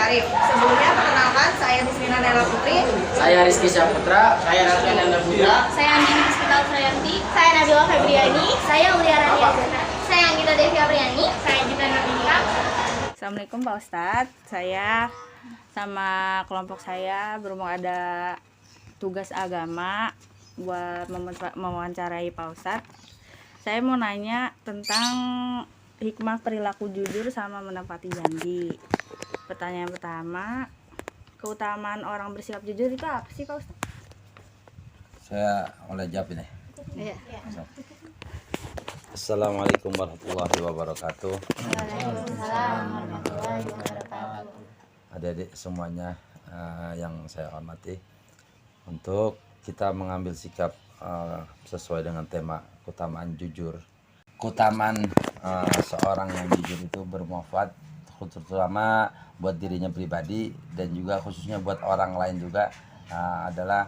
Syarif. Sebelumnya perkenalkan, saya Bismina Nela Putri. Saya Rizky Syaputra. Saya Raffi Nanda Putra. Saya Andini Hospital Sayanti. Saya Nabila Febriani. Saya Ulia Radiazana. Saya Anggita Devi Apriani. Saya Gita Nabila. Assalamualaikum Pak Ustadz. Saya sama kelompok saya berhubung ada tugas agama buat mewawancarai Pak Ustadz. Saya mau nanya tentang hikmah perilaku jujur sama menepati janji. Pertanyaan pertama, keutamaan orang bersikap jujur itu apa sih Pak Ustadz? Saya boleh jawab ini. Iya. Assalamualaikum warahmatullahi wabarakatuh. Waalaikumsalam warahmatullahi wabarakatuh. Adik-adik semuanya yang saya hormati, untuk kita mengambil sikap sesuai dengan tema keutamaan jujur. Keutamaan seorang yang jujur itu bermanfaat terutama buat dirinya pribadi dan juga khususnya buat orang lain juga, adalah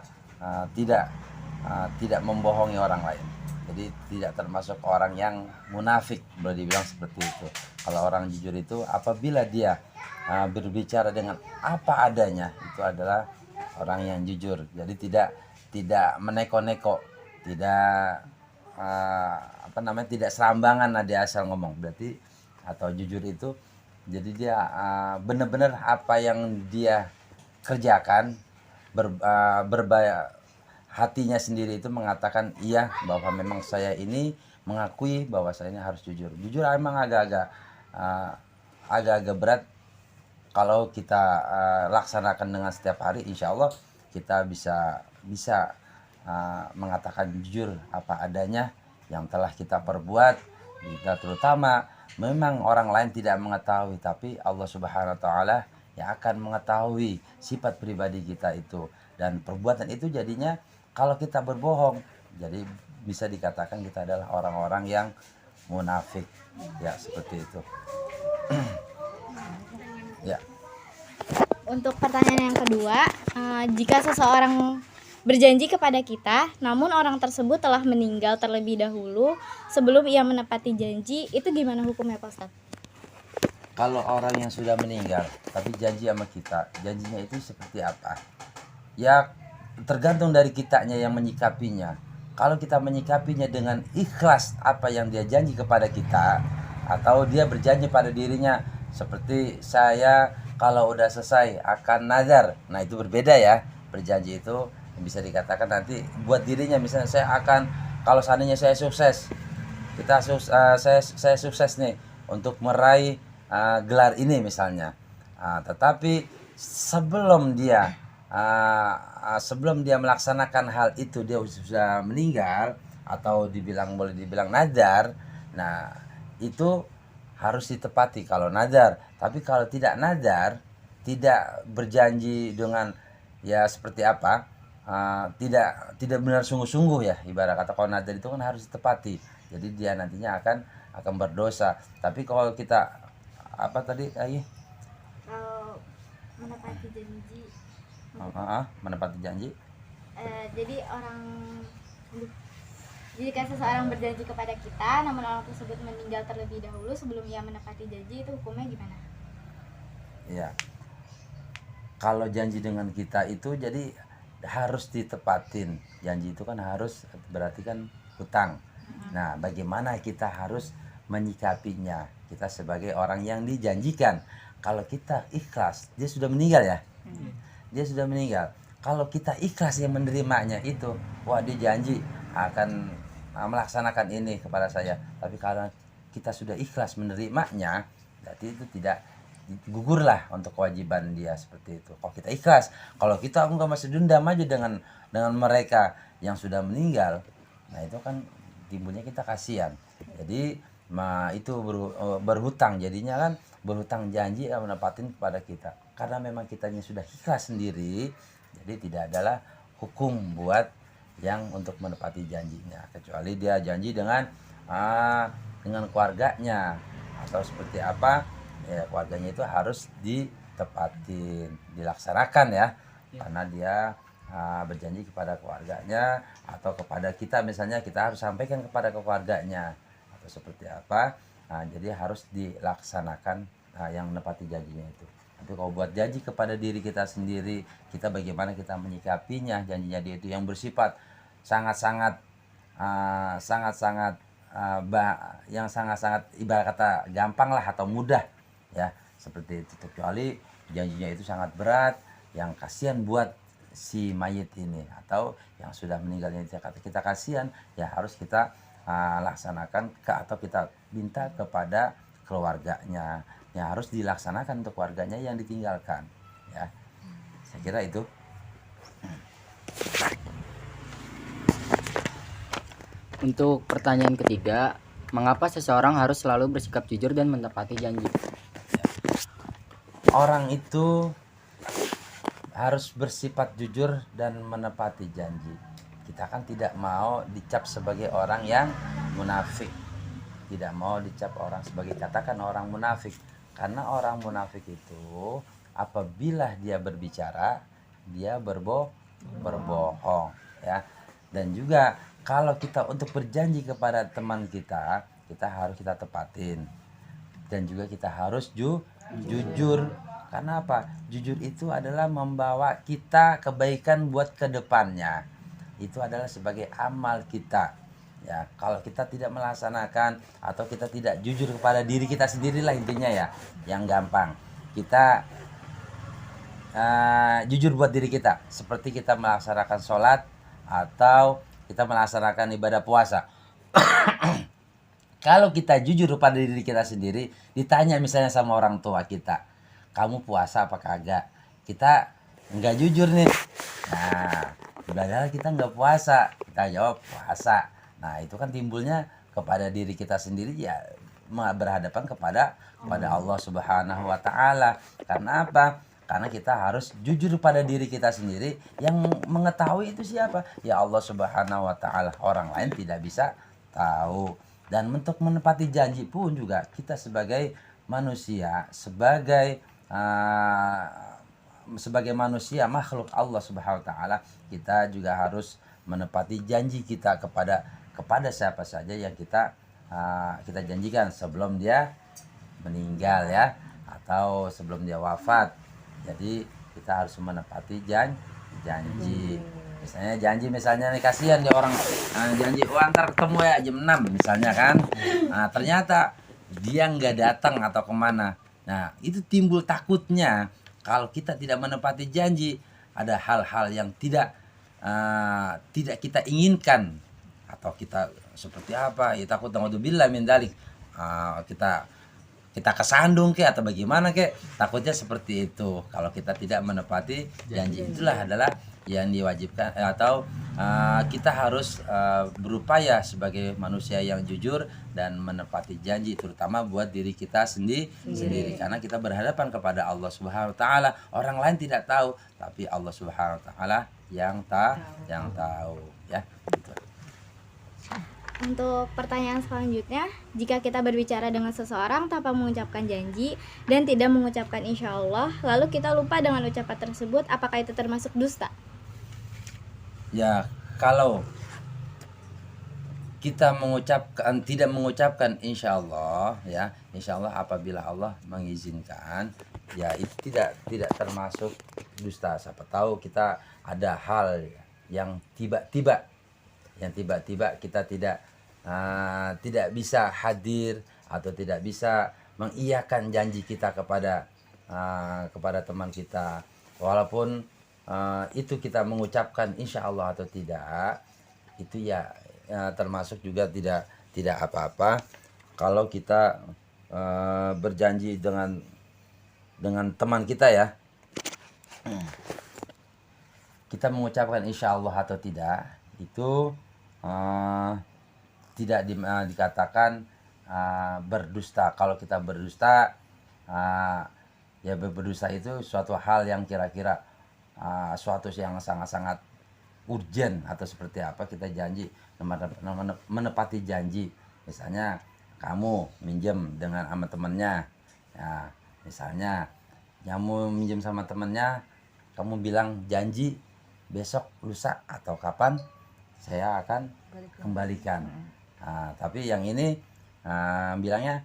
tidak membohongi orang lain. Jadi tidak termasuk orang yang munafik, boleh dibilang seperti itu. Kalau orang jujur itu apabila dia berbicara dengan apa adanya, itu adalah orang yang jujur. Jadi tidak meneko-neko, tidak tidak serambangan dia asal ngomong. Berarti atau jujur itu jadi dia benar-benar apa yang dia kerjakan hatinya sendiri itu mengatakan iya bahwa memang saya ini mengakui bahwa saya ini harus jujur. Jujur emang agak-agak berat kalau kita laksanakan dengan setiap hari. Insya Allah kita bisa mengatakan jujur apa adanya yang telah kita perbuat. Kita terutama memang orang lain tidak mengetahui, tapi Allah Subhanahu Wa Taala yang akan mengetahui sifat pribadi kita itu, dan perbuatan itu jadinya kalau kita berbohong, jadi bisa dikatakan kita adalah orang-orang yang munafik, ya seperti itu. Ya. Untuk pertanyaan yang kedua, jika seseorang berjanji kepada kita, namun orang tersebut telah meninggal terlebih dahulu sebelum ia menepati janji, itu gimana hukumnya Pak Ustadz? Kalau orang yang sudah meninggal tapi janji sama kita, janjinya itu seperti apa? Ya tergantung dari kitanya yang menyikapinya. Kalau kita menyikapinya dengan ikhlas apa yang dia janji kepada kita, atau dia berjanji pada dirinya seperti saya kalau udah selesai akan nazar, nah itu berbeda ya. Berjanji itu bisa dikatakan nanti buat dirinya, misalnya saya akan, kalau seandainya saya sukses, saya sukses nih untuk meraih gelar ini misalnya, tetapi sebelum dia melaksanakan hal itu dia sudah meninggal, atau boleh dibilang nazar. Nah itu harus ditepati kalau nazar. Tapi kalau tidak nazar, tidak berjanji dengan ya seperti apa, tidak benar sungguh-sungguh ya, ibarat kata kalau nazar itu kan harus ditepati. Jadi dia nantinya akan berdosa. Tapi kalau kita apa tadi Menepati janji. menepati janji. Jika seseorang berjanji kepada kita, namun orang tersebut meninggal terlebih dahulu sebelum ia menepati janji, itu hukumnya gimana? Ya, kalau janji dengan kita itu jadi harus ditepatin. Janji itu kan harus, berarti kan hutang. Nah, bagaimana kita harus menyikapinya? Kita sebagai orang yang dijanjikan. Kalau kita ikhlas, dia sudah meninggal ya. Dia sudah meninggal. Kalau kita ikhlas yang menerimanya itu, wah dia janji akan melaksanakan ini kepada saya. Tapi kalau kita sudah ikhlas menerimanya, berarti itu tidak gugurlah untuk kewajiban dia seperti itu. Kalau kita ikhlas, kalau kita enggak masih dendam aja dengan mereka yang sudah meninggal, nah itu kan timbulnya kita kasihan. Jadi itu berhutang, jadinya kan berhutang janji yang menepatin kepada kita. Karena memang kitanya sudah ikhlas sendiri, jadi tidak adalah hukum buat yang untuk menepati janjinya, kecuali dia janji dengan keluarganya atau seperti apa ya, keluarganya itu harus ditepatin, dilaksanakan ya, karena dia berjanji kepada keluarganya atau kepada kita, misalnya kita harus sampaikan kepada keluarganya atau seperti apa. Jadi harus dilaksanakan yang menepati janjinya itu. Tapi kalau buat janji kepada diri kita sendiri, kita bagaimana kita menyikapinya, janjinya dia itu yang bersifat sangat-sangat yang sangat-sangat ibarat kata gampang lah atau mudah ya, seperti itu. Kecuali janjinya itu sangat berat, yang kasihan buat si mayit ini atau yang sudah meninggal ini, kita kasihan, ya harus kita laksanakan atau kita minta kepada keluarganya, ya harus dilaksanakan untuk keluarganya yang ditinggalkan ya. Saya kira itu. Untuk pertanyaan ketiga, mengapa seseorang harus selalu bersikap jujur dan menepati janji? Orang itu harus bersifat jujur dan menepati janji. Kita kan tidak mau dicap sebagai orang yang munafik. Tidak mau dicap orang sebagai, katakan orang munafik. Karena orang munafik itu apabila dia berbicara, dia berbohong ya. Dan juga kalau kita untuk berjanji kepada teman kita, harus kita tepatin. Dan juga kita harus jujur. Karena apa? Jujur itu adalah membawa kita kebaikan buat kedepannya. Itu adalah sebagai amal kita. Ya, kalau kita tidak melaksanakan atau kita tidak jujur kepada diri kita sendirilah intinya ya, yang gampang. Kita jujur buat diri kita, seperti kita melaksanakan sholat atau kita melaksanakan ibadah puasa. Kalau kita jujur pada diri kita sendiri, ditanya misalnya sama orang tua kita, kamu puasa apa kagak? Kita nggak jujur nih. Nah, padahal kita nggak puasa, kita jawab puasa. Nah, itu kan timbulnya kepada diri kita sendiri ya, berhadapan kepada Allah Subhanahu wa taala. Karena apa? Karena kita harus jujur pada diri kita sendiri, yang mengetahui itu siapa? Ya Allah Subhanahu wa taala. Orang lain tidak bisa tahu. Dan untuk menepati janji pun juga kita sebagai manusia, sebagai manusia makhluk Allah Subhanahu wa taala, kita juga harus menepati janji kita kepada siapa saja yang kita janjikan sebelum dia meninggal ya, atau sebelum dia wafat. Jadi kita harus menepati janji. Misalnya nih, kasihan dia orang janji antar ketemu ya jam 6 misalnya kan. Nah, ternyata dia nggak datang atau kemana. Nah, itu timbul takutnya kalau kita tidak menepati janji, ada hal-hal yang tidak kita inginkan, atau kita seperti apa ya, takut naudzubillah min dzalik, kita kesandung ke atau bagaimana ke, takutnya seperti itu kalau kita tidak menepati janji. Itulah adalah yang diwajibkan atau kita harus berupaya sebagai manusia yang jujur dan menepati janji, terutama buat diri kita sendiri karena kita berhadapan kepada Allah Subhanahu wa taala. Orang lain tidak tahu, tapi Allah Subhanahu wa taala yang tahu ya gitu. Untuk pertanyaan selanjutnya, jika kita berbicara dengan seseorang tanpa mengucapkan janji dan tidak mengucapkan insya Allah, lalu kita lupa dengan ucapan tersebut, apakah itu termasuk dusta? Ya, kalau kita tidak mengucapkan insya Allah ya, insya Allah apabila Allah mengizinkan, ya itu tidak termasuk dusta. Siapa tahu kita ada hal yang tiba-tiba kita tidak bisa hadir atau tidak bisa mengiyakan janji kita kepada teman kita, walaupun itu kita mengucapkan insya Allah atau tidak, itu ya termasuk juga tidak apa-apa kalau kita berjanji dengan teman kita ya, kita mengucapkan insya Allah atau tidak, itu tidak dikatakan berdusta. Kalau kita berdusta, ya berdusta itu suatu hal yang kira-kira suatu yang sangat-sangat urgent atau seperti apa, kita janji menepati janji. Misalnya kamu minjem sama temennya, ya, misalnya kamu minjem sama temennya, kamu bilang janji besok, lusa atau kapan saya akan kembalikan. Tapi yang ini bilangnya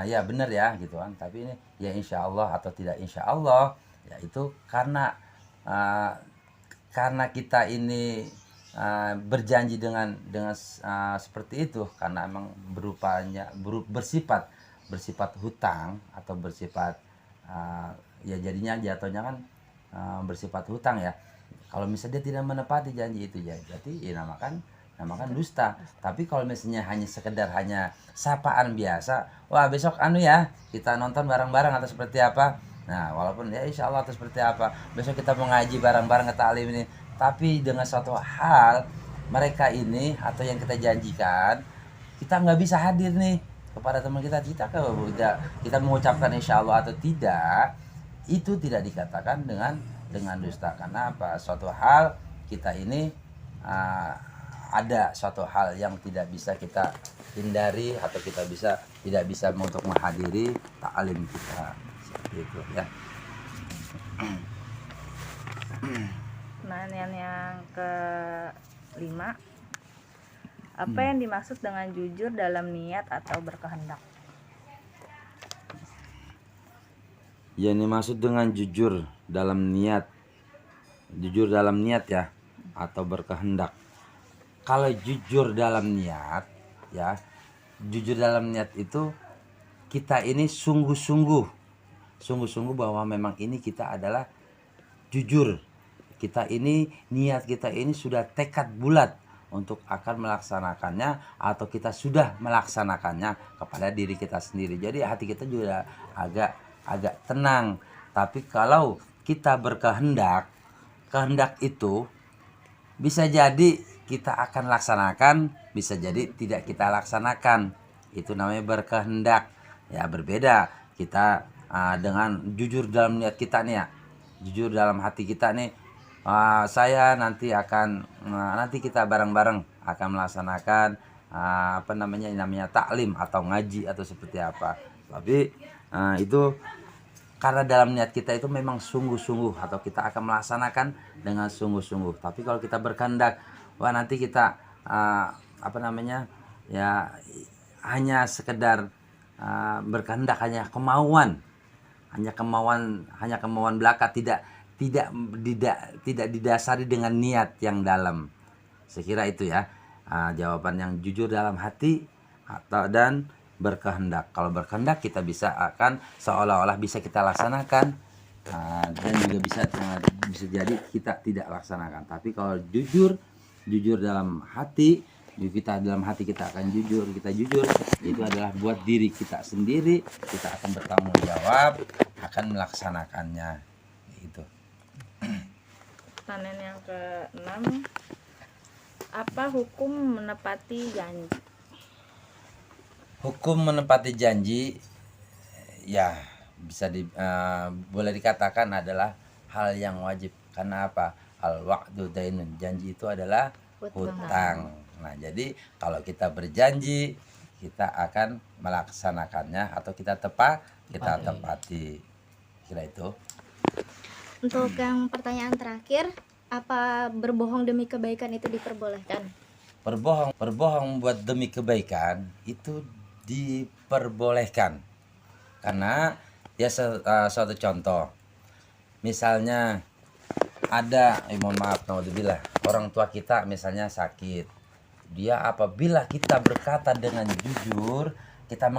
ya benar ya gitu kan, tapi ini ya insya Allah atau tidak insya Allah, ya itu karena kita ini berjanji dengan seperti itu, karena emang bersifat hutang atau bersifat ya jadinya jatuhnya kan bersifat hutang ya. Kalau misalnya dia tidak menepati janji itu ya berarti ya namakan dusta. Tapi kalau misalnya hanya sekedar hanya sapaan biasa, wah besok ya kita nonton bareng-bareng atau seperti apa, nah walaupun ya insya Allah atau seperti apa, besok kita mau ngaji bareng-bareng ke ta'lim ini, tapi dengan suatu hal mereka ini atau yang kita janjikan kita nggak bisa hadir nih kepada teman kita kita mengucapkan insya Allah atau tidak, itu tidak dikatakan dengan dusta. Karena apa? Suatu hal kita ini ada suatu hal yang tidak bisa kita hindari atau kita tidak bisa untuk menghadiri ta'lim kita, seperti itu ya. Pertanyaan yang kelima, apa yang dimaksud dengan jujur dalam niat atau berkehendak? Yang dimaksud dengan jujur dalam niat ya atau berkehendak. Kalau jujur dalam niat ya, jujur dalam niat itu kita ini sungguh-sungguh bahwa memang ini kita adalah jujur. Kita ini niat kita ini sudah tekad bulat untuk akan melaksanakannya atau kita sudah melaksanakannya kepada diri kita sendiri. Jadi hati kita juga agak tenang. Tapi kalau kita berkehendak, kehendak itu bisa jadi kita akan laksanakan, bisa jadi tidak kita laksanakan. Itu namanya berkehendak. Ya berbeda kita dengan jujur dalam niat kita nih ya. Jujur dalam hati kita nih, saya nanti kita bareng-bareng akan melaksanakan namanya taklim atau ngaji atau seperti apa. Tapi itu karena dalam niat kita itu memang sungguh-sungguh atau kita akan melaksanakan dengan sungguh-sungguh. Tapi kalau kita berkehendak, nanti kita ya hanya sekedar berkehendak, hanya kemauan belaka, tidak didasari dengan niat yang dalam. Saya kira itu ya jawaban yang jujur dalam hati dan berkehendak. Kalau berkehendak kita bisa akan seolah-olah bisa kita laksanakan, dan juga bisa jadi kita tidak laksanakan. Tapi kalau jujur dalam hati, dalam hati kita akan jujur, itu adalah buat diri kita sendiri, kita akan bertanggung jawab akan melaksanakannya. Itu. Pertanyaan yang ke-6, apa hukum menepati janji? Hukum menepati janji ya bisa boleh dikatakan adalah hal yang wajib. Karena apa? Al-wa'du dainun, janji itu adalah hutang. Nah, jadi kalau kita berjanji, kita akan melaksanakannya atau kita tepati. Kira itu. Untuk yang pertanyaan terakhir, apa berbohong demi kebaikan itu diperbolehkan? Berbohong buat demi kebaikan itu diperbolehkan. Karena ya suatu contoh, misalnya ada mohon maaf, naudzubillah, orang tua kita misalnya sakit, dia apabila kita berkata dengan jujur, kita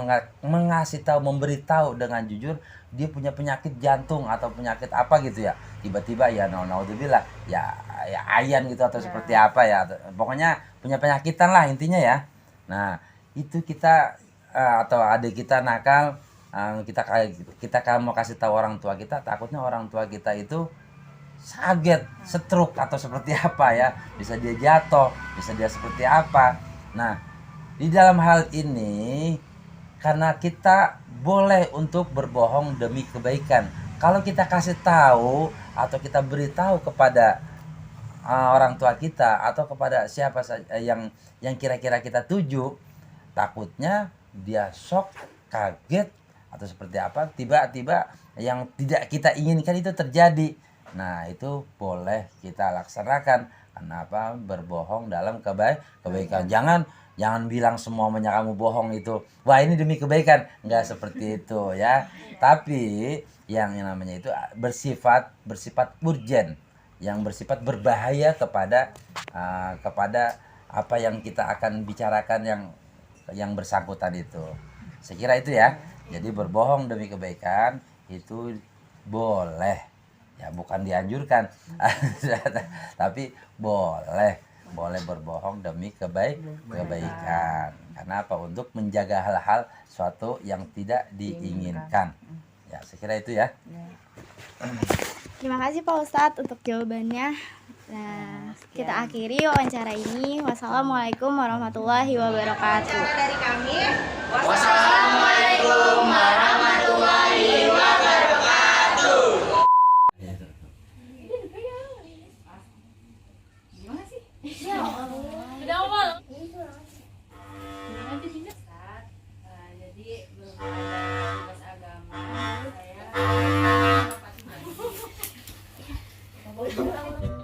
mengasih tahu, memberitahu dengan jujur, dia punya penyakit jantung atau penyakit apa gitu ya, tiba-tiba ya naudzubillah ya ayan gitu atau seperti apa ya, pokoknya punya penyakitan lah intinya ya. Nah itu kita atau adik kita nakal, kita mau kasih tahu orang tua kita, takutnya orang tua kita itu kaget, stroke atau seperti apa ya, bisa dia jatuh, bisa dia seperti apa. Nah di dalam hal ini karena kita boleh untuk berbohong demi kebaikan. Kalau kita kasih tahu atau kita beritahu kepada orang tua kita atau kepada siapa saja yang kira-kira kita tuju, takutnya dia shock, kaget atau seperti apa, tiba-tiba yang tidak kita inginkan itu terjadi. Nah itu boleh kita laksanakan. Kenapa? Berbohong dalam kebaikan. Jangan bilang semuanya kamu bohong itu. Wah, ini demi kebaikan. Enggak seperti itu ya. Tapi yang namanya itu bersifat urgent, yang bersifat berbahaya kepada apa yang kita akan bicarakan yang bersangkutan itu. Saya kira itu ya. Jadi berbohong demi kebaikan itu boleh. Ya bukan dianjurkan. Tapi boleh berbohong demi kebaikan. Karena apa? Untuk menjaga hal-hal suatu yang tidak diinginkan. Ya, saya kira itu ya. Terima kasih Pak Ustadz untuk jawabannya. Nah, kita akhiri wawancara ini. Wassalamualaikum warahmatullahi wabarakatuh. Cara dari kami. Wassalamualaikum warahmatullahi wabarakatuh. Jadi berhubung ada tugas agama, saya